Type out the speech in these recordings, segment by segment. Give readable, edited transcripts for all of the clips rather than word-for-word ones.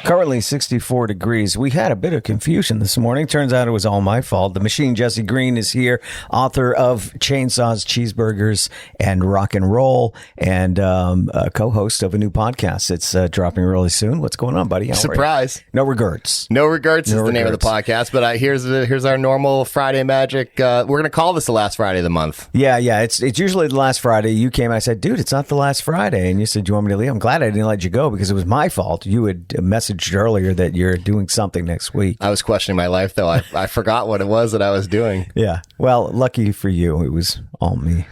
Currently 64 degrees. We had a bit of confusion this morning. Turns out it was all my fault. The Machine Jesse Green is here, author of Chainsaws, Cheeseburgers, and Rock and Roll, and a co-host of a new podcast. It's dropping really soon. What's going on, buddy? Surprise. No regrets. No regrets is the name of the podcast, but here's our normal Friday magic. We're going to call this the last Friday of the month. Yeah. It's usually the last Friday. You came, I said, dude, it's not the last Friday. And you said, do you want me to leave? I'm glad I didn't let you go because it was my fault. You had messaged earlier that you're doing something next week. I was questioning my life, though. I forgot what it was that I was doing. Yeah. Well, lucky for you, it was all me.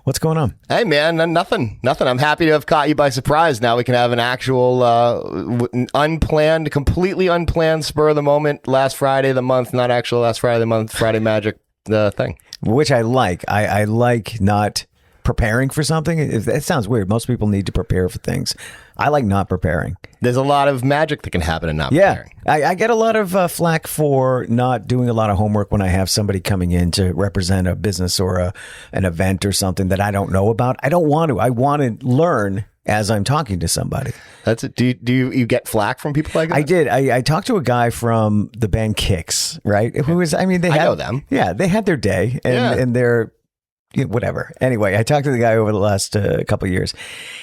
What's going on? Hey, man, nothing. I'm happy to have caught you by surprise. Now we can have an actual unplanned, completely unplanned, spur of the moment, last Friday of the month, not actual last Friday of the month, Friday magic thing. Which I like. I like not preparing for something. It sounds weird. Most people need to prepare for things. I like not preparing. There's a lot of magic that can happen in not preparing. I get a lot of flack for not doing a lot of homework when I have somebody coming in to represent a business or an event or something that I don't know about. I don't want to. I want to learn as I'm talking to somebody. That's it. Do you get flack from people like that? I did. I talked to a guy from the band Kix, right? Who is? I mean, I know them. Yeah, they had their day, and they're. Whatever. Anyway, I talked to the guy over the last couple of years,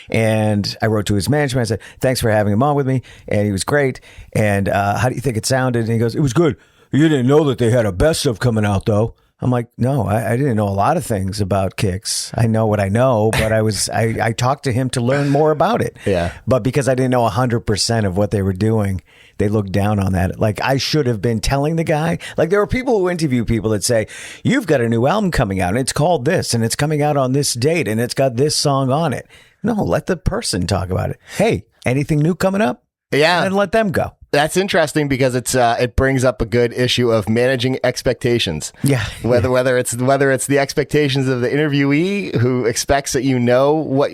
and I wrote to his management. I said, thanks for having him on with me. And he was great. And how do you think it sounded? And he goes, it was good. You didn't know that they had a best of coming out, though. I'm like, no, I didn't know a lot of things about Kix. I know what I know, but I talked to him to learn more about it. Yeah. But because I didn't know 100% of what they were doing, they looked down on that. Like I should have been telling the guy. Like there were people who interview people that say, you've got a new album coming out and it's called this and it's coming out on this date and it's got this song on it. No, let the person talk about it. Hey, anything new coming up? Yeah. And let them go. That's interesting because it brings up a good issue of managing expectations. Yeah. Whether it's the expectations of the interviewee who expects that you know what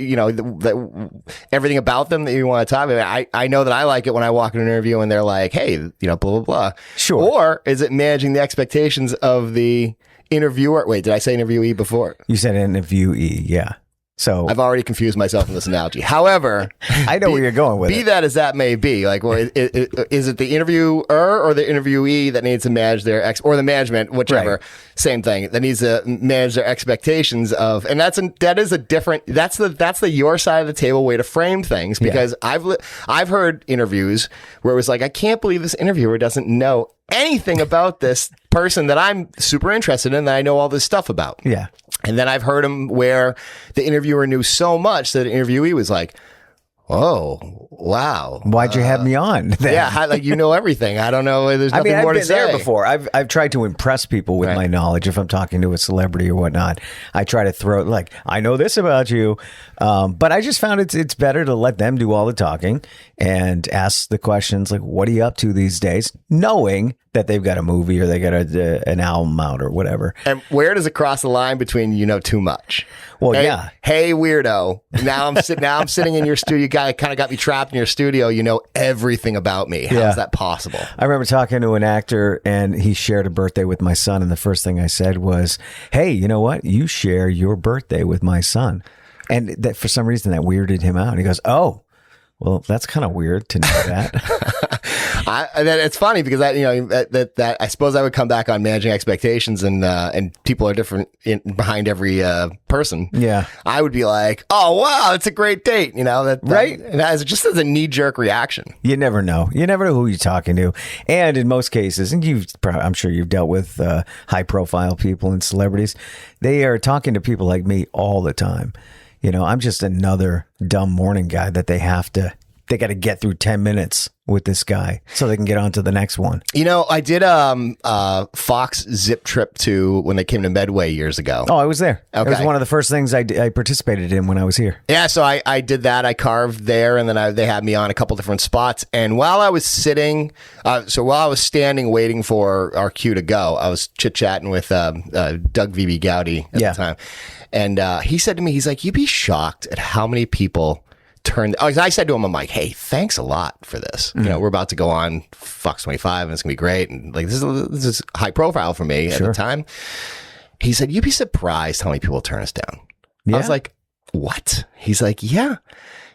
everything about them that you want to talk about. I know that I like it when I walk in an interview and they're like, hey, blah blah blah. Sure. Or is it managing the expectations of the interviewer? Wait, did I say interviewee before? You said interviewee, yeah. So I've already confused myself in this analogy. However, I know where you're going with it. Be that as that may be, like, well, is it the interviewer or the interviewee that needs to manage their or the management, whichever, right. Same thing, that needs to manage their expectations of, and that's the your side of the table way to frame things because I've heard interviews where it was like, I can't believe this interviewer doesn't know anything about this person that I'm super interested in that I know all this stuff about. Yeah. And then I've heard them where the interviewer knew so much that the interviewee was like, oh, wow. Why'd you have me on? Then? Yeah, like you know everything. I don't know. There's nothing more to say. I've been there before. I've tried to impress people with my knowledge. If I'm talking to a celebrity or whatnot, I try to throw like, I know this about you. But I just found it's better to let them do all the talking and ask the questions like, what are you up to these days? Knowing that they've got a movie or they got an album out or whatever. And where does it cross the line between you know too much? Well, Hey, weirdo. Now I'm sitting in your studio. You kind of got me trapped in your studio. You know everything about me. How is that possible? I remember talking to an actor and he shared a birthday with my son. And the first thing I said was, hey, you know what? You share your birthday with my son. And that for some reason that weirded him out. And he goes, oh, well, that's kind of weird to know that. It's funny because that I suppose I would come back on managing expectations and people are different behind every person. Yeah, I would be like, oh wow, it's a great date. Right? Just as a knee jerk reaction. You never know. You never know who you're talking to, and in most cases, and I'm sure you've dealt with high profile people and celebrities. They are talking to people like me all the time. I'm just another dumb morning guy that they got to get through 10 minutes with this guy so they can get on to the next one. I did Fox Zip trip to when they came to Medway years ago. Oh, I was there. Okay. It was one of the first things I participated in when I was here. Yeah, so I did that. I carved there, and then they had me on a couple different spots. And while I was standing waiting for our cue to go, I was chit-chatting with Doug V.B. Gowdy at the time. And he said to me, he's like, you'd be shocked at how many people I said to him, I'm like, hey, thanks a lot for this. Mm-hmm. We're about to go on Fox 25 and it's going to be great. And like, this is high profile for me at the time. He said, you'd be surprised how many people turn us down. Yeah. I was like, what? He's like, yeah.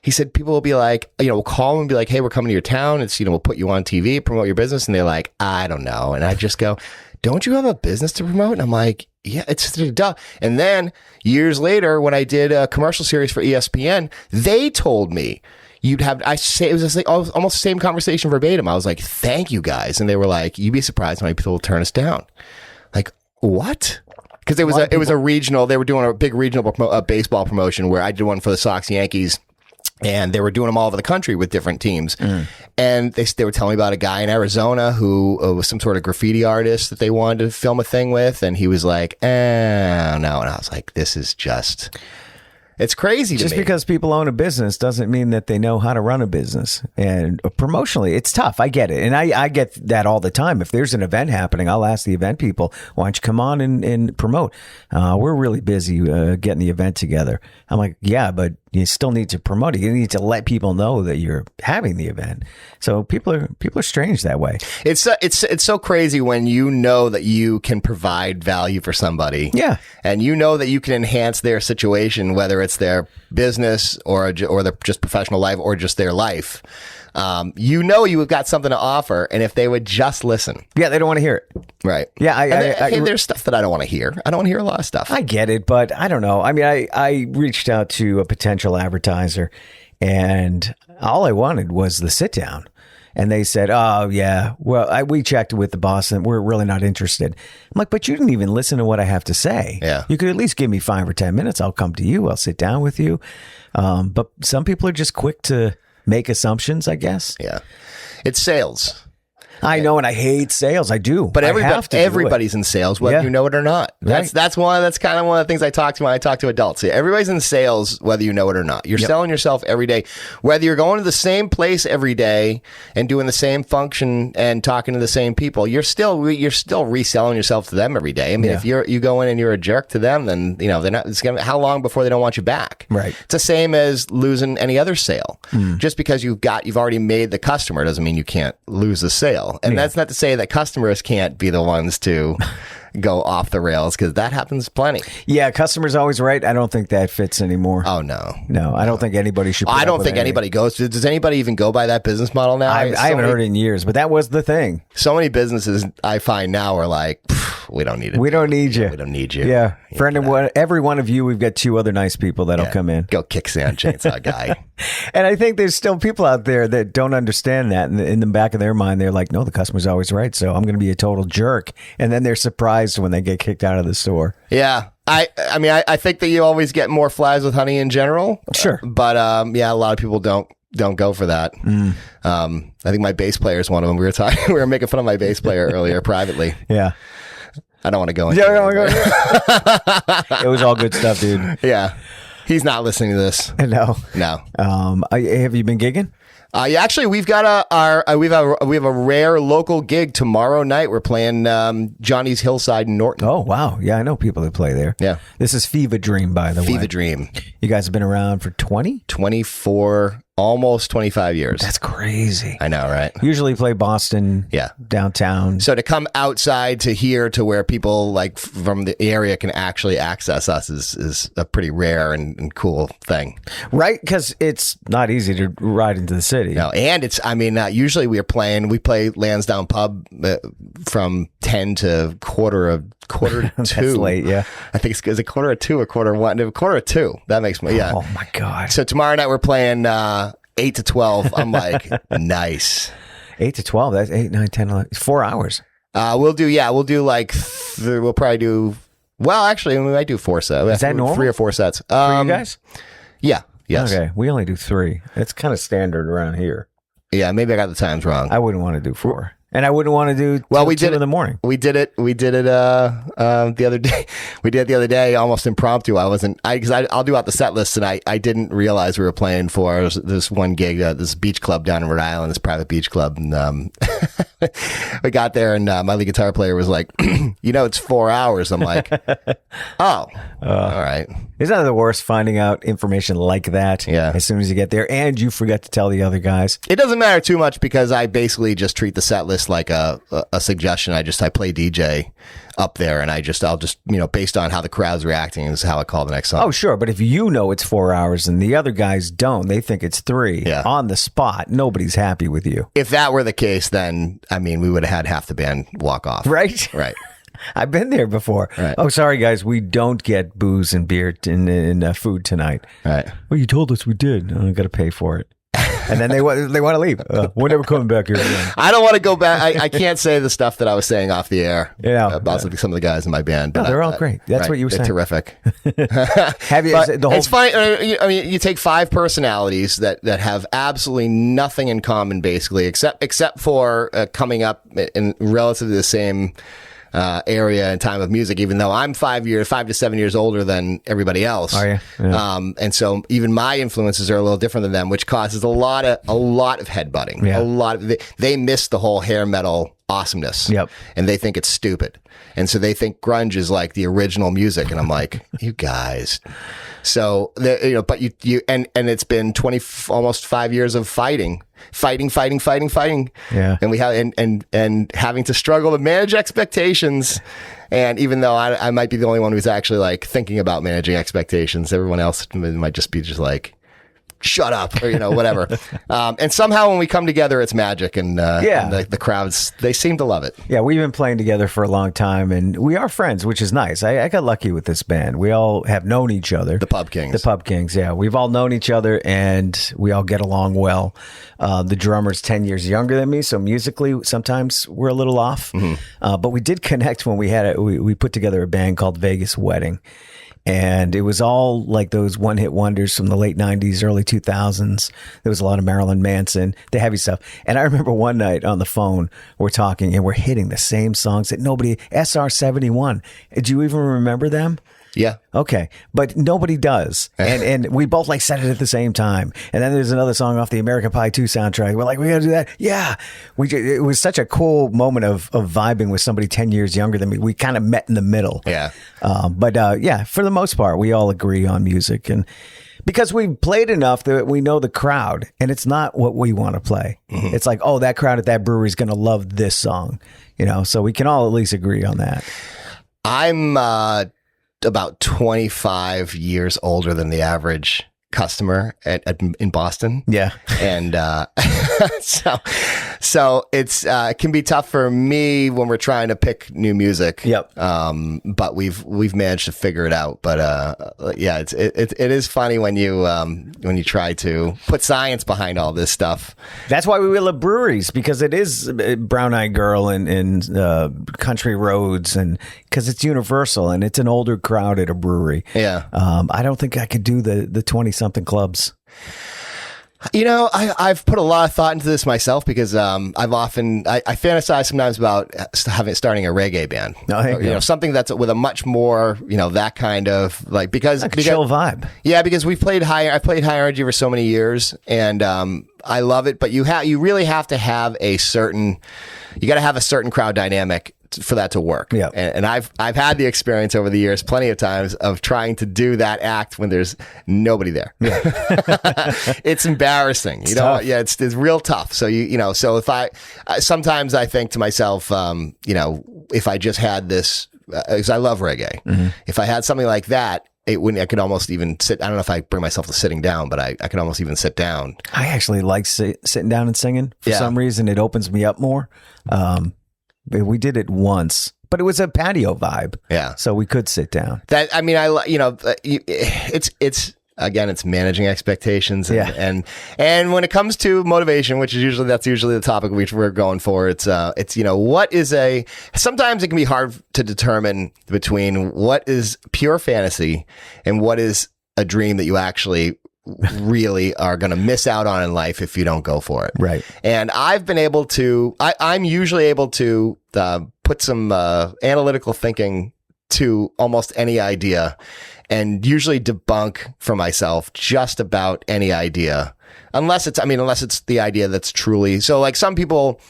He said, people will be like, we'll call them and be like, hey, we're coming to your town. It's, we'll put you on TV, promote your business. And they're like, I don't know. And I just go, don't you have a business to promote? And I'm like, yeah, it's duh. And then years later, when I did a commercial series for ESPN, they told me it was just like almost the same conversation verbatim. I was like, thank you guys. And they were like, you'd be surprised how many people will turn us down. Like, what? Because it was a regional, they were doing a big regional baseball promotion where I did one for the Sox Yankees. And they were doing them all over the country with different teams. And they were telling me about a guy in Arizona who was some sort of graffiti artist that they wanted to film a thing with. And he was like, no. And I was like, this is it's crazy to me. Just because people own a business doesn't mean that they know how to run a business. And promotionally, it's tough. I get it. And I get that all the time. If there's an event happening, I'll ask the event people, why don't you come on and promote? We're really busy getting the event together. I'm like, yeah, but you still need to promote it. You need to let people know that you're having the event. So people are strange that way. It's so crazy when you know that you can provide value for somebody. Yeah. And you know that you can enhance their situation, whether it's their business or their just professional life or just their life. You've got something to offer, and if they would just listen. Yeah, they don't want to hear it. Right. Yeah, there's stuff that I don't want to hear. I don't want to hear a lot of stuff. I get it, but I don't know. I mean, I reached out to a potential advertiser, and all I wanted was the sit down. And they said, oh, yeah, well, we checked with the boss and we're really not interested. I'm like, but you didn't even listen to what I have to say. Yeah. You could at least give me 5 or 10 minutes. I'll come to you. I'll sit down with you. But some people are just quick to make assumptions, I guess. Yeah. It's sales. I know, and I hate sales. I do. But everybody's in sales, whether you know it or not. That's kind of one of the things I talk to when I talk to adults. Everybody's in sales, whether you know it or not. You're selling yourself every day. Whether you're going to the same place every day and doing the same function and talking to the same people, you're still reselling yourself to them every day. I mean, if you go in and you're a jerk to them, then they're not. How long before they don't want you back? Right. It's the same as losing any other sale. Just because you've already made the customer doesn't mean you can't lose the sale. And that's not to say that customers can't be the ones to go off the rails, because that happens plenty. Yeah, customers always right. I don't think that fits anymore. Oh, no. No, I don't think anybody should. I don't think anybody goes. Does anybody even go by that business model now? I haven't heard it in years, but that was the thing. So many businesses I find now are like, we don't need it. We don't need you. We don't need you. Yeah. For every one of you, we've got 2 other nice people that'll come in. Go kick sand chainsaw guy. And I think there's still people out there that don't understand that. And in the back of their mind, they're like, no, the customer's always right. So I'm going to be a total jerk. And then they're surprised when they get kicked out of the store. Yeah. I mean, I think that you always get more flies with honey in general. Sure. But a lot of people don't go for that. I think my bass player is one of them. We were making fun of my bass player earlier privately. Yeah. I don't want to go into it. It was all good stuff, dude. Yeah. He's not listening to this. No. Have you been gigging? Actually, we've got we have a rare local gig tomorrow night. We're playing Johnny's Hillside in Norton. Oh, wow. Yeah, I know people that play there. Yeah. This is Fever Dream, by the way. Fever Dream. You guys have been around for 24, almost 25 years. That's crazy. I know, right? Usually play Boston, downtown. So to come outside to here to where people like from the area can actually access us is a pretty rare and cool thing. Right? Because it's not easy to ride into the city. No, and usually we play Lansdowne Pub from 10 to quarter to 2. That's late, yeah. I think it's a quarter of 2 or quarter of 1. Quarter of 2. That makes me, yeah. Oh my God. So tomorrow night we're playing 8 to 12. I'm like, nice. 8 to 12. That's 8, 9, 10, 11. 4 hours. We'll probably do, well, actually, we might do 4 sets. Is that normal? 3 or 4 sets. For you guys? Yeah. Yes. Okay. We only do 3. It's kind of standard around here. Yeah. Maybe I got the times wrong. I wouldn't want to do 4. And I wouldn't want to do we did 2 in the morning. We did it the other day. We did it the other day, almost impromptu. I'll do out the set list, and I didn't realize we were playing for this one gig, this beach club down in Rhode Island, this private beach club. And we got there, and my lead guitar player was like, it's 4 hours. I'm like, oh, all right. Isn't that the worst, finding out information like that as soon as you get there, and you forget to tell the other guys? It doesn't matter too much because I basically just treat the set list like a suggestion. I play DJ up there, and I'll just based on how the crowd's reacting is how I call the next song. Oh, sure. But if you know it's 4 hours and the other guys don't, they think it's 3 on the spot, nobody's happy with you. If that were the case, then, we would have had half the band walk off. Right? Right. I've been there before. Right. Oh, sorry, guys. We don't get booze and beer in food tonight. Right. Well, you told us we did. I got to pay for it. And then they want to leave. We're never coming back here again. I don't want to go back. I can't say the stuff that I was saying off the air about some of the guys in my band. But they're all great. That's what you were saying. Terrific. Have you? It's funny. You take 5 personalities that have absolutely nothing in common, basically, except for coming up in relatively the same area and time of music, even though I'm 5 to 7 years older than everybody else. Are you? Yeah. And so even my influences are a little different than them, which causes a lot of headbutting. Yeah. They miss the whole hair metal awesomeness. Yep. And they think it's stupid. And so they think grunge is like the original music. And I'm like, you guys. So, but you and it's been almost 5 years of fighting. Yeah. And we have, and having to struggle to manage expectations. And even though I might be the only one who's actually like thinking about managing expectations, everyone else might just be like, shut up, or whatever. And somehow when we come together, it's magic, and the crowds, they seem to love it. Yeah, we've been playing together for a long time, and we are friends, which is nice. I got lucky with this band. We all have known each other. The Pub Kings, yeah. We've all known each other, and we all get along well. The drummer's 10 years younger than me, so musically, sometimes we're a little off. Mm-hmm. But we did connect when we put together a band called Vegas Wedding. And it was all like those one-hit wonders from the late 90s, early 2000s. There was a lot of Marilyn Manson, the heavy stuff. And I remember one night on the phone, we're talking and we're hitting the same songs that nobody, SR-71. Do you even remember them? Yeah. Okay. But nobody does. And we both like said it at the same time. And then there's another song off the American Pie 2 soundtrack. We're like, we got to do that. Yeah. It was such a cool moment of vibing with somebody 10 years younger than me. We kind of met in the middle. Yeah. But for the most part, we all agree on music. And because we've played enough that we know the crowd, and it's not what we want to play. Mm-hmm. It's like, oh, that crowd at that brewery is going to love this song. So we can all at least agree on that. I'm about 25 years older than the average customer in Boston. Yeah. And so it's it can be tough for me when we're trying to pick new music. Yep. But we've managed to figure it out. But yeah, it is funny when you try to put science behind all this stuff. That's why we love breweries, because it is Brown Eyed Girl and Country Roads, and because it's universal and it's an older crowd at a brewery. Yeah. I don't think I could do the 20-something clubs. I've put a lot of thought into this myself, because I fantasize sometimes about starting a reggae band. Something that's with a much more, that kind of because chill vibe. Yeah, because I played high energy for so many years, and I love it. But you really have to have you got to have a certain crowd dynamic for that to work. Yeah. And I've had the experience over the years plenty of times of trying to do that act when there's nobody there. Yeah. It's embarrassing. Tough. Yeah, it's real tough. So so if sometimes I think to myself, if I just had this, because I love reggae, mm-hmm. If I had something like that, I could almost even sit. I don't know if I bring myself to sitting down, but I could almost even sit down. I actually like sitting down and singing. For some reason, it opens me up more. We did it once, but it was a patio vibe. Yeah. So we could sit down. It's again, it's managing expectations. And, Yeah. and when it comes to motivation, that's usually the topic which we're going for. It's what is sometimes it can be hard to determine between what is pure fantasy and what is a dream that you actually really are going to miss out on in life if you don't go for it. Right. And I've been able to, I'm usually able to put some analytical thinking to almost any idea, and usually debunk for myself just about any idea, unless it's the idea that's truly, so like some people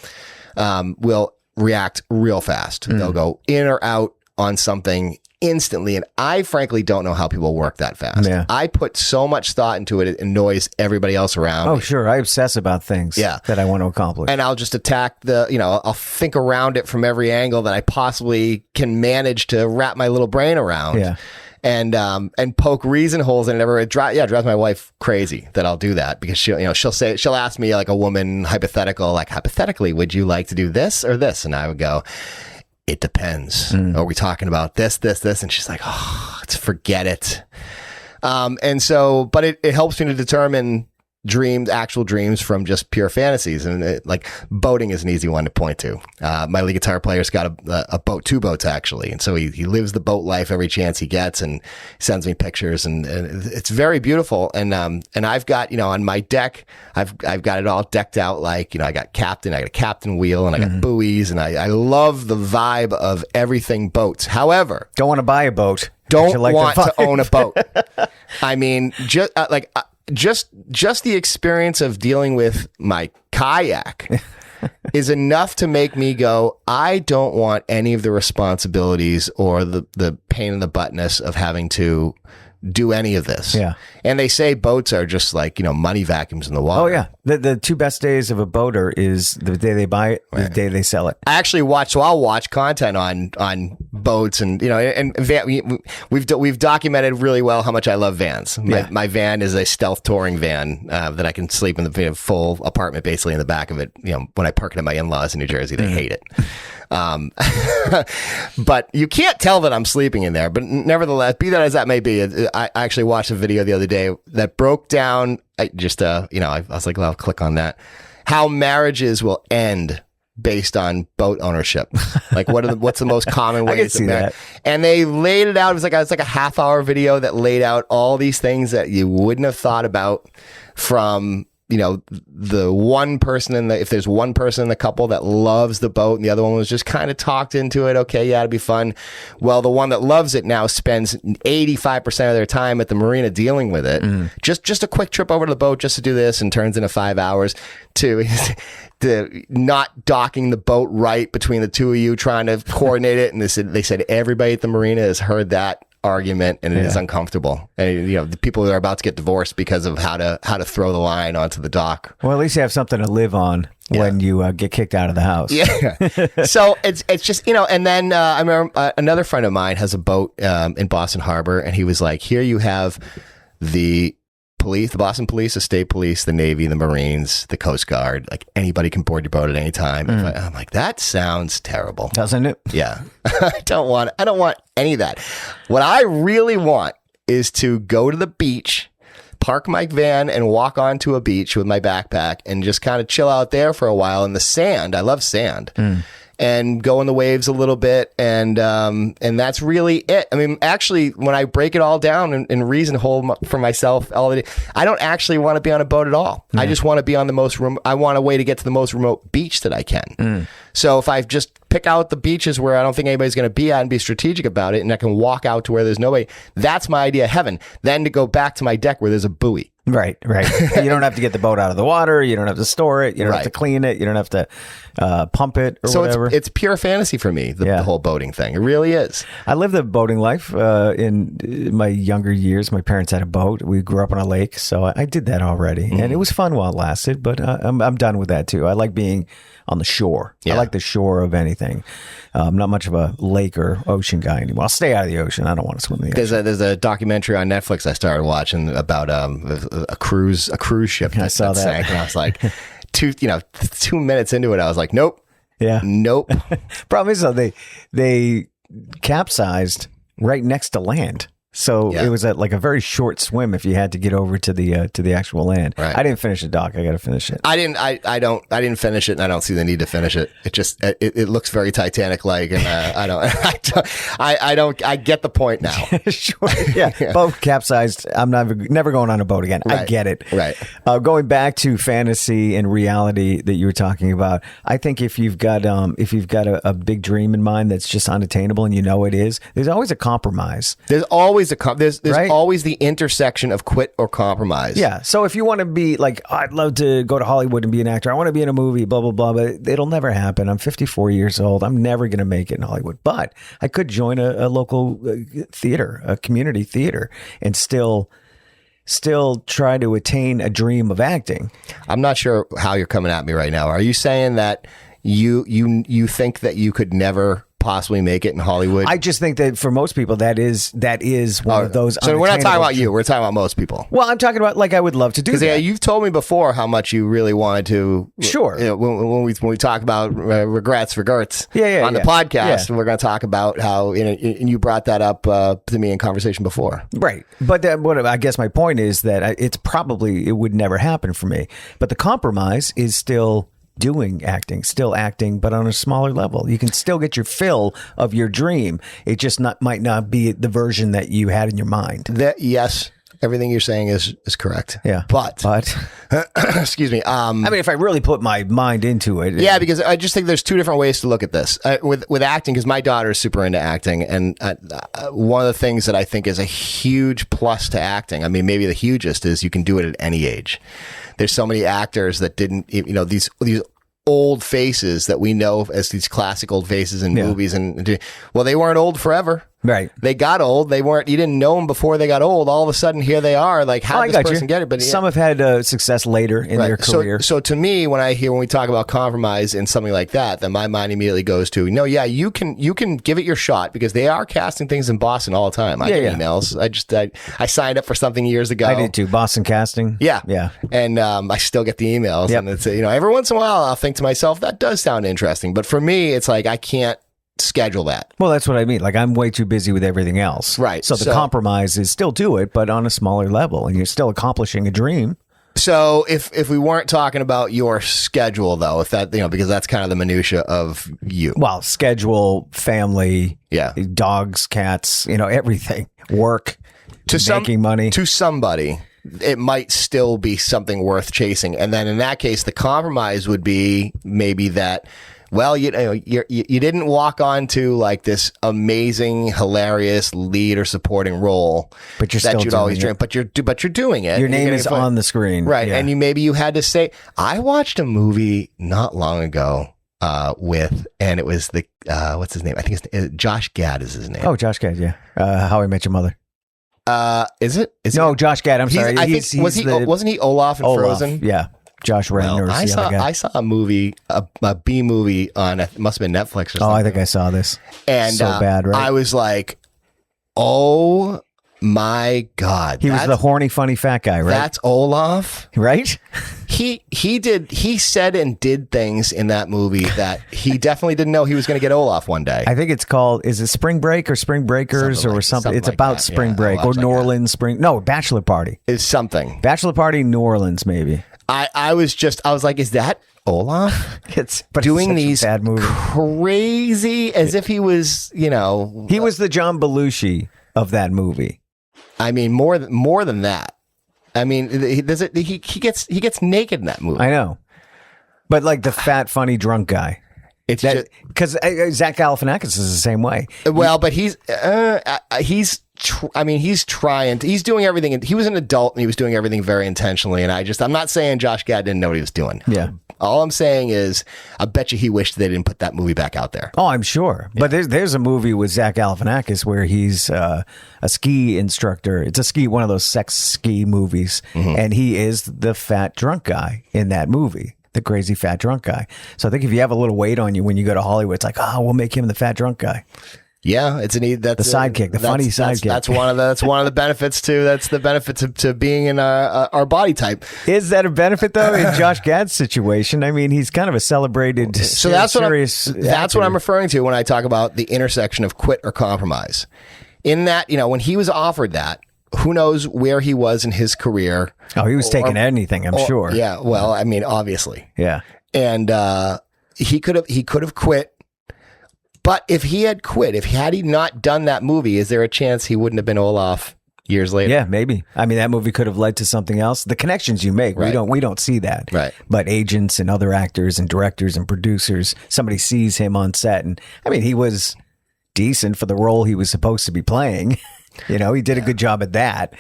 will react real fast. They'll go in or out on something instantly. And I frankly don't know how people work that fast. Yeah. I put so much thought into it. It annoys everybody else around Oh, me. sure. I obsess about things that I want to accomplish. And I'll just attack I'll think around it from every angle that I possibly can manage to wrap my little brain around. Yeah. And poke reason holes in it. It drives my wife crazy that I'll do that, because she'll ask me, like, a woman hypothetical, like, hypothetically, would you like to do this or this? And I would go, it depends. Are we talking about this? And she's like, oh, let's forget it. But it helps me to determine actual dreams from just pure fantasies. And like boating is an easy one to point to. My lead guitar player's got a boat, 2 boats actually. And so he lives the boat life every chance he gets, and sends me pictures, and it's very beautiful. And I've got, on my deck, I've got it all decked out. Like, I got a captain wheel, and I got buoys, and I love the vibe of everything boats. However, don't want to buy a boat. Don't want to own a boat. I mean, just the experience of dealing with my kayak is enough to make me go, I don't want any of the responsibilities or the pain in the buttness of having to do any of this. Yeah. And they say boats are just like, money vacuums in the water. Oh, yeah. The 2 best days of a boater is the day they buy it, the day they sell it. I actually I'll watch content on boats, and we've documented really well how much I love vans. My van is a stealth touring van that I can sleep in the full apartment basically in the back of it. When I park it at my in-laws in New Jersey, they hate it. But you can't tell that I'm sleeping in there. But nevertheless, be that as that may be, I actually watched a video the other day that broke down. I was like, well, I'll click on that. How marriages will end based on boat ownership. Like, what's the most common ways? I can see that. And they laid it out. It was like a half-hour video that laid out all these things that you wouldn't have thought about from, the one person if there's one person in the couple that loves the boat and the other one was just kind of talked into it. Okay, yeah, it'd be fun. Well, the one that loves it now spends 85% of their time at the marina dealing with it. Just a quick trip over to the boat just to do this, and turns into 5 hours to not docking the boat right between the two of you, trying to coordinate it. And they said everybody at the marina has heard that argument, and it is uncomfortable. And the people are about to get divorced because of how to throw the line onto the dock. Well, at least you have something to live on when you get kicked out of the house. Yeah. So it's just and then I remember another friend of mine has a boat in Boston Harbor, and he was like, here you have the police, the Boston Police, the State Police, the Navy, the Marines, the Coast Guard. Like, anybody can board your boat at any time. I'm like, that sounds terrible, doesn't it? Yeah. I don't want any of that. What I really want is to go to the beach, park my van, and walk onto a beach with my backpack and just kind of chill out there for a while in the sand. I love sand. And go in the waves a little bit, and that's really it. I mean, actually, when I break it all down and reason hold for myself all the day, I don't actually want to be on a boat at all. I just want to be on the most I want a way to get to the most remote beach that I can. So if I just pick out the beaches where I don't think anybody's going to be at and be strategic about it, and I can walk out to where there's nobody, that's my idea of heaven. Then to go back to my deck where there's a buoy. Right. You don't have to get the boat out of the water. You don't have to store it. You don't have to clean it. You don't have to pump it or whatever. It's pure fantasy for me, the whole boating thing. It really is. I lived the boating life in my younger years. My parents had a boat. We grew up on a lake, so I did that already. And it was fun while it lasted, but I'm done with that too. I like being on the shore. I like the shore of anything. I'm not much of a lake or ocean guy anymore. I'll stay out of the ocean. I don't want to swim in the ocean. There's a documentary on Netflix I started watching about a cruise ship that saw that sank, and I was like, 2 minutes into it, I was like, nope. Yeah. Nope. Problem is, though, they capsized right next to land. So it was like a very short swim if you had to get over to the actual land. Right. I didn't finish it, Doc. I got to finish it. I didn't finish it, and I don't see the need to finish it. It just it looks very Titanic-like, and I get the point now. Sure. Yeah. Boat capsized. I'm never going on a boat again. Right. I get it. Right. Going back to fantasy and reality that you were talking about, I think if you've got a big dream in mind that's just unattainable, and it is, there's always a compromise. There's always always there's right? always the intersection of quit or compromise. Yeah. So if you want to be like, I'd love to go to Hollywood and be an actor. I want to be in a movie, blah, blah, blah. But it'll never happen. I'm 54 years old. I'm never going to make it in Hollywood. But I could join a local theater, a community theater, and still try to attain a dream of acting. I'm not sure how you're coming at me right now. Are you saying that you think that you could never possibly make it in Hollywood? I just think that for most people, that is one of those. So we're not talking about you. We're talking about most people. Well, I'm talking about like I would love to do that. Because you've told me before how much you really wanted to. Sure. You know, when we talk about regrets on the podcast, we're going to talk about how and you brought that up to me in conversation before. Right. But what I guess my point is that it would never happen for me. But the compromise is still doing acting, still acting, but on a smaller level. You can still get your fill of your dream. It just might not be the version that you had in your mind. Yes, everything you're saying is correct. Yeah, but excuse me. I mean, if I really put my mind into it, yeah, because I just think there's two different ways to look at this with acting. Because my daughter is super into acting, and one of the things that I think is a huge plus to acting, I mean, maybe the hugest, is you can do it at any age. There's so many actors that didn't, these old faces that we know as these classic old faces in movies, and well, they weren't old forever. Right. They got old. They weren't. You didn't know them before they got old. All of a sudden, here they are. Like, how did this person get it? But some have had success later in their career. So to me, when we talk about compromise and something like that, then my mind immediately goes to, you can give it your shot, because they are casting things in Boston all the time. I get emails. I signed up for something years ago. I did too. Boston Casting. Yeah. And I still get the emails, and it's every once in a while I'll think to myself, that does sound interesting. But for me, it's like I can't schedule that. Well, that's what I mean. Like, I'm way too busy with everything else. Right. So the compromise is still do it, but on a smaller level, and you're still accomplishing a dream. So if we weren't talking about your schedule, though, if that, because that's kind of the minutia of you. Well, schedule, family, dogs, cats, everything, work, making money. To somebody, it might still be something worth chasing. And then in that case, the compromise would be maybe that, well, you didn't walk onto like this amazing, hilarious lead or supporting role, but you're that still you'd always dream. But you're doing it. Your name is on the screen, right? And you had to say, I watched a movie not long ago and it was the what's his name? I think it's Josh Gad is his name. Oh, Josh Gad, yeah. How I Met Your Mother. Is it? Josh Gad. I'm sorry. Wasn't he Olaf in Frozen? Yeah. Josh Redden I saw a movie, a B movie on, it must have been Netflix or something. Oh, I think I saw this. And so bad, right? I was like, oh my God. He was the horny, funny fat guy, right? That's Olaf. Right? He said and did things in that movie that he definitely didn't know he was going to get Olaf one day. I think it's called, is it Spring Break or Spring Breakers something? It's like about Spring Break or New Orleans No, Bachelor Party. It's something. Bachelor Party, New Orleans, maybe. I was like, is that Olaf? It's doing these bad movies. Crazy, as if he was, He was the John Belushi of that movie. I mean, more than that. I mean, he gets naked in that movie. I know, but like the fat, funny, drunk guy. It's because Zach Galifianakis is the same way. Well, but he's trying. He's doing everything. He was an adult and he was doing everything very intentionally. And I'm not saying Josh Gad didn't know what he was doing. Yeah. All I'm saying is, I bet you he wished they didn't put that movie back out there. Oh, I'm sure. Yeah. But there's a movie with Zach Galifianakis where he's a ski instructor. It's one of those sex ski movies, and he is the fat drunk guy in that movie. The crazy fat drunk guy. So I think if you have a little weight on you when you go to Hollywood, it's like, we'll make him the fat drunk guy. Yeah, that's the sidekick, the funny sidekick. That's one of the benefits too. That's the benefit to being in our body type. Is that a benefit though in Josh Gad's situation? I mean, he's kind of a celebrated. So that's what I'm referring to when I talk about the intersection of quit or compromise. In that, when he was offered that, who knows where he was in his career? Oh, he was taking anything, I'm sure. Yeah, well, I mean, obviously. Yeah, and he could have quit. But if he had quit, had he not done that movie, is there a chance he wouldn't have been Olaf years later? Yeah, maybe. I mean, that movie could have led to something else. The connections you make, right. we don't see that. Right. But agents and other actors and directors and producers, somebody sees him on set, and I mean, he was decent for the role he was supposed to be playing. You know, he did a good job at that.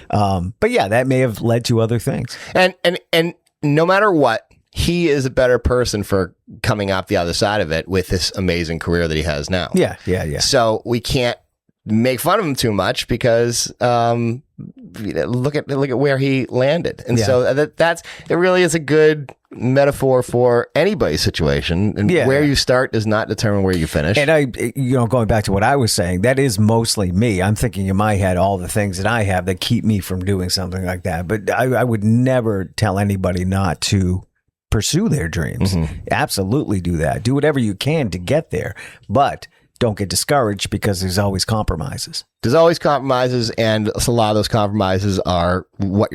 But yeah, that may have led to other things. And no matter what, he is a better person for coming out the other side of it with this amazing career that he has now. Yeah. So we can't make fun of him too much because look at where he landed. And so that's it really is a good metaphor for anybody's situation, and where you start does not determine where you finish. And going back to what I was saying, that is mostly me. I'm thinking in my head all the things that I have that keep me from doing something like that. But I would never tell anybody not to pursue their dreams. Absolutely do that. Do whatever you can to get there, but don't get discouraged because there's always compromises. There's always compromises, and a lot of those compromises are what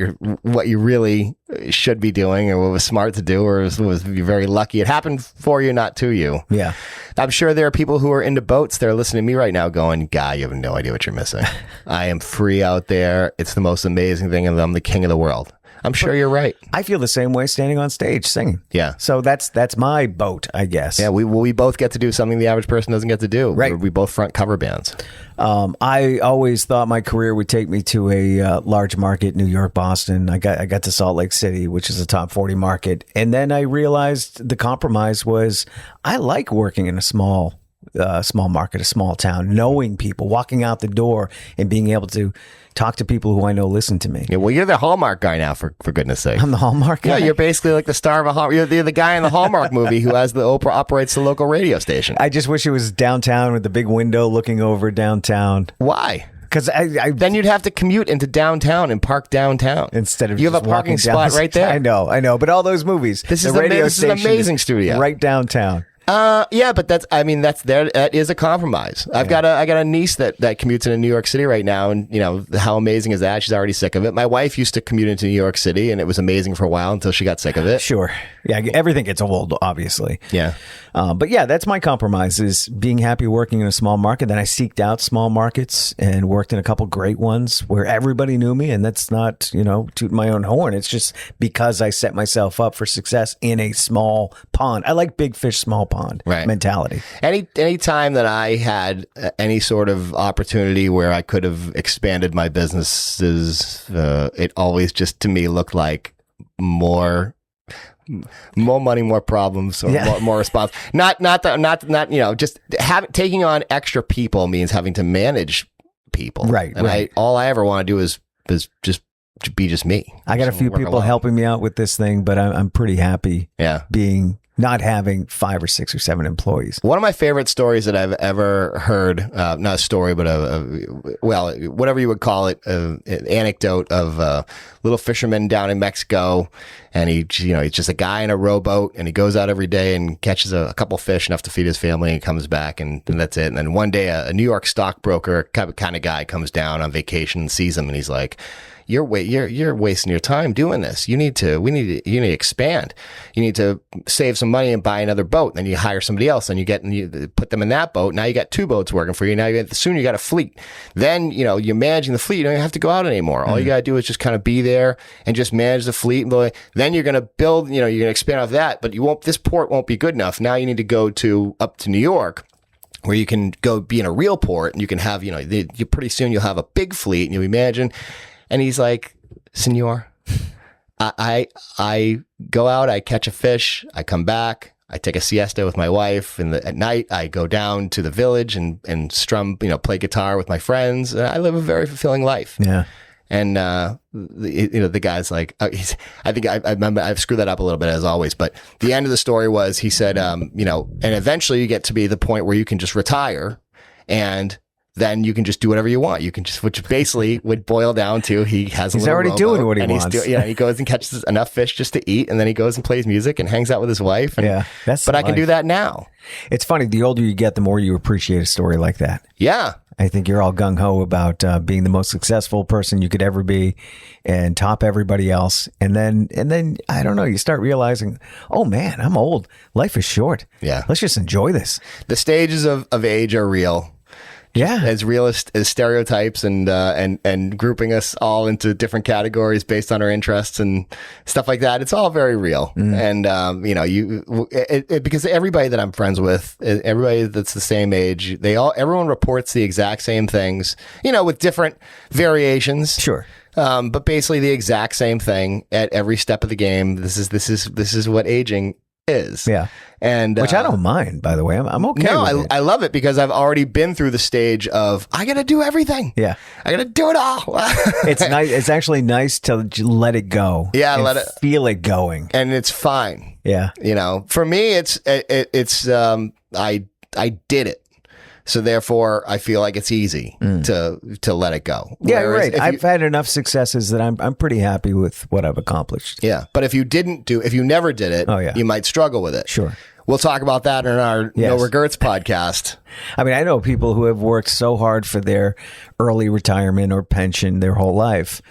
you really should be doing, or what was smart to do, or was very lucky it happened for you, not to you. Yeah, I'm sure there are people who are into boats. They're listening to me right now, going, "Guy, you have no idea what you're missing. I am free out there. It's the most amazing thing, and I'm the king of the world." I'm sure you're right. I feel the same way standing on stage singing. Yeah. So that's my boat, I guess. Yeah, we both get to do something the average person doesn't get to do. Right. We both front cover bands. I always thought my career would take me to a large market, New York, Boston. I got to Salt Lake City, which is a top 40 market. And then I realized the compromise was I like working in a small market, a small town, knowing people, walking out the door and being able to talk to people who I know listen to me. Yeah, well, you're the Hallmark guy now, for goodness sake. I'm the Hallmark guy? Yeah, you're basically like the star of a Hallmark. You're the guy in the Hallmark movie who has the Oprah operates the local radio station. I just wish it was downtown with the big window looking over downtown. Why? Because then you'd have to commute into downtown and park downtown instead of you have a parking spot right there. I know. But all those movies, this is an amazing studio right downtown. Yeah, but that's there. That is a compromise. I got a niece that commutes into New York City right now, and you know how amazing is that? She's already sick of it. My wife used to commute into New York City, and it was amazing for a while until she got sick of it. Sure, yeah, everything gets old, obviously. Yeah, but yeah, that's my compromise: is being happy working in a small market. Then I seeked out small markets and worked in a couple great ones where everybody knew me, and that's not toot my own horn. It's just because I set myself up for success in a small pond. I like big fish, small pond. Mentality. Any time that I had any sort of opportunity where I could have expanded my businesses, it always just to me looked like more money, more problems, or more response. Not just taking on extra people means having to manage people. Right. And all I ever want to do is just be just me. I got a few people helping me out with this thing, but I'm pretty happy. Yeah. Not having 5 or 6 or 7 employees. One of my favorite stories that I've ever heard, not a story, but whatever you would call it, an anecdote of a little fisherman down in Mexico. And he's just a guy in a rowboat, and he goes out every day and catches a couple fish enough to feed his family, and comes back, and that's it. And then one day a New York stockbroker kind of guy comes down on vacation and sees him, and he's like, You're wasting your time doing this. You need to expand. You need to save some money and buy another boat. Then you hire somebody else, and you put them in that boat. Now you got 2 boats working for you. Now soon you got a fleet. Then you're managing the fleet. You don't even have to go out anymore. All you got to do is just kind of be there and just manage the fleet. Then you're going to build. You're going to expand off that. But this port won't be good enough. Now you need to go up to New York, where you can go be in a real port, and you can have you pretty soon you'll have a big fleet, and you'll be managing. And he's like, Senor, I go out, I catch a fish, I come back, I take a siesta with my wife, and at night I go down to the village and strum, play guitar with my friends. And I live a very fulfilling life. Yeah. And the guy's like, I think I remember I've screwed that up a little bit as always, but the end of the story was he said, and eventually you get to be the point where you can just retire, and then you can just do whatever you want. You can just, which basically would boil down to he's already doing what he wants. He goes and catches enough fish just to eat, and then he goes and plays music and hangs out with his wife. And, but I can do that now. It's funny. The older you get, the more you appreciate a story like that. Yeah. I think you're all gung-ho about being the most successful person you could ever be and top everybody else. And then I don't know, you start realizing, oh man, I'm old. Life is short. Yeah. Let's just enjoy this. The stages of age are real. Yeah. As real as stereotypes and grouping us all into different categories based on our interests and stuff like that. It's all very real. And, because everybody that I'm friends with, everybody that's the same age, everyone reports the exact same things, with different variations. Sure. But basically the exact same thing at every step of the game. This is what aging is. Yeah. And which I don't mind, by the way. I'm okay with it. I love it because I've already been through the stage of I got to do everything. Yeah. I got to do it all. It's nice. It's actually nice to let it go. Yeah. And let it feel it going. And it's fine. Yeah. For me, it's I did it. So therefore, I feel like it's easy to let it go. Yeah, right. I've had enough successes that I'm pretty happy with what I've accomplished. Yeah, but if you never did it, you might struggle with it. Sure. We'll talk about that in our No Regrets podcast. I mean, I know people who have worked so hard for their early retirement or pension their whole life.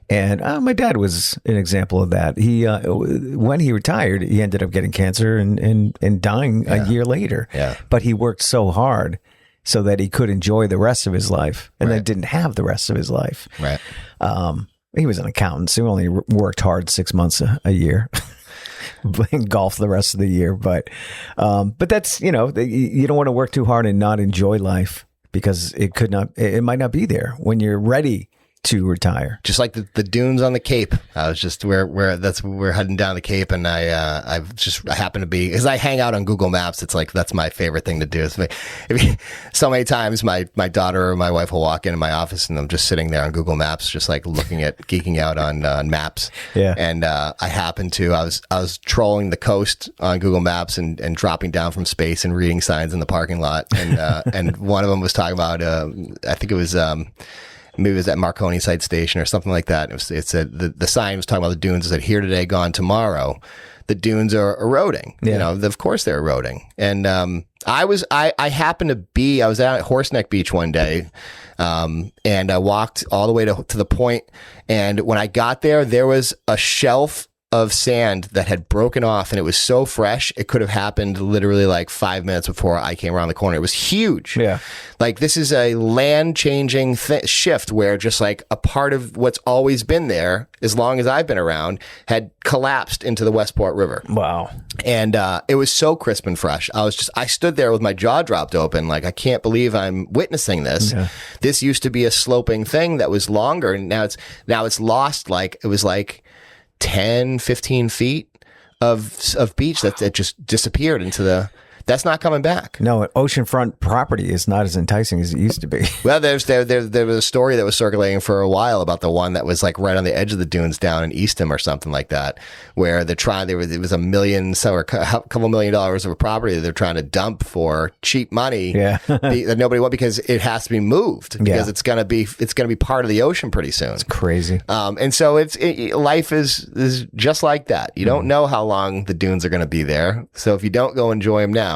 And my dad was an example of that. He, when he retired, he ended up getting cancer and dying a year later. Yeah. But he worked so hard so that he could enjoy the rest of his life, and then didn't have the rest of his life. Right. He was an accountant, so he only worked hard 6 months a year, playing golf the rest of the year. But that's, you don't want to work too hard and not enjoy life because it might not be there when you're ready to retire. Just like the dunes on the Cape. I was just we're heading down the Cape, and I happen to be, because I hang out on Google Maps. It's like that's my favorite thing to do. So many times my daughter or my wife will walk into my office and I'm just sitting there on Google Maps, just like geeking out on maps. Yeah. And I happened to I was trolling the coast on Google Maps and dropping down from space and reading signs in the parking lot, and and one of them was talking about I think it was maybe it was at Marconi Site Station or something like that. It said the sign was talking about the dunes. It said, "Here today, gone tomorrow." The dunes are eroding. Yeah. Of course they're eroding. And I happened to be, I was out at Horseneck Beach one day, and I walked all the way to the point. And when I got there, there was a shelf of sand that had broken off, and it was so fresh it could have happened literally like 5 minutes before I came around the corner. It was huge. Yeah. Like this is a land changing shift where just like a part of what's always been there as long as I've been around had collapsed into the Westport River. Wow. And it was so crisp and fresh. I stood there with my jaw dropped open, like I can't believe I'm witnessing this. Yeah. This used to be a sloping thing that was longer, and now it's lost. Like it was like 10, 15 feet of beach that just disappeared into that's not coming back. No, oceanfront property is not as enticing as it used to be. Well, there was a story that was circulating for a while about the one that was like right on the edge of the dunes down in Eastham or something like that, where it was $1 million, so a couple $1 million of a property that they're trying to dump for cheap money. Yeah. That nobody wants because it has to be moved because it's gonna be part of the ocean pretty soon. It's crazy. And so life is just like that. You don't know how long the dunes are going to be there. So if you don't go enjoy them now.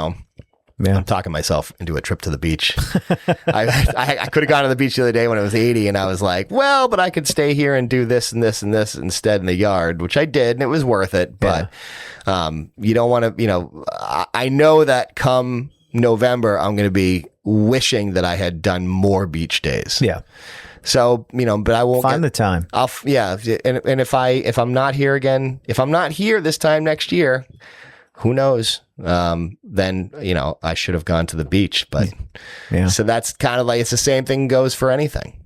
Yeah. I'm talking myself into a trip to the beach. I could have gone to the beach the other day when I was 80 and I was like, well, but I could stay here and do this and this and this instead in the yard, which I did, and it was worth it. But you don't want to, I know that come November, I'm going to be wishing that I had done more beach days. Yeah. So, but I won't find the time. And if I'm not here again, if I'm not here this time next year, who knows? Then, I should have gone to the beach, but so that's kind of like, it's the same thing goes for anything.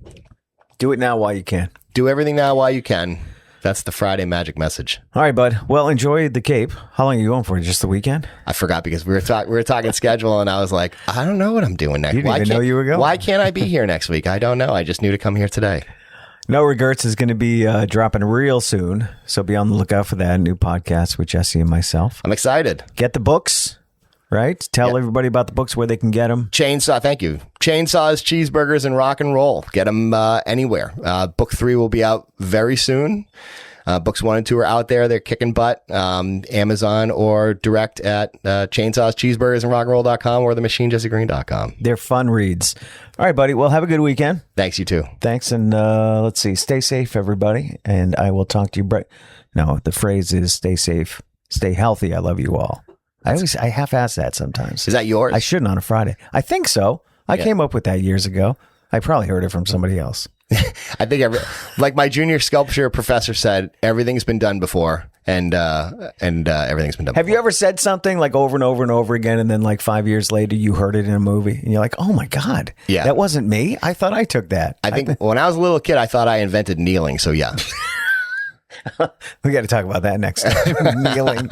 Do it now while you can. Do everything now while you can. That's the Friday magic message. All right, bud. Well, enjoy the Cape. How long are you going for? Just the weekend? I forgot because we were talking schedule, and I was like, I don't know what I'm doing next. You didn't even know you were going. Why can't I be here next week? I don't know. I just knew to come here today. No Regrets is going to be dropping real soon, so be on the lookout for that new podcast with Jesse and myself. I'm excited. Get the books, right? Tell everybody about the books, where they can get them. Chainsaw, thank you. Chainsaws, Cheeseburgers, and Rock and Roll. Get them anywhere. Book 3 will be out very soon. Books 1 and 2 are out there. They're kicking butt. Amazon or direct at Chainsaws, Cheeseburgers, and rockandroll.com or themachinejessegreen.com. They're fun reads. All right, buddy. Well, have a good weekend. Thanks, you too. Thanks. And let's see. Stay safe, everybody. And I will talk to you. No, the phrase is stay safe, stay healthy. I love you all. I half-ass that sometimes. Is that yours? I shouldn't on a Friday. I think so. I came up with that years ago. I probably heard it from somebody else. I think like my junior sculpture professor said, everything's been done before, and everything's been done. Have you ever said something like over and over and over again, and then like 5 years later you heard it in a movie, and you're like, "Oh my god, that wasn't me. I thought I took that." I think when I was a little kid, I thought I invented kneeling. So yeah. We got to talk about that next time. Kneeling.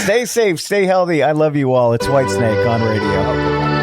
Stay safe. Stay healthy. I love you all. It's Whitesnake on radio.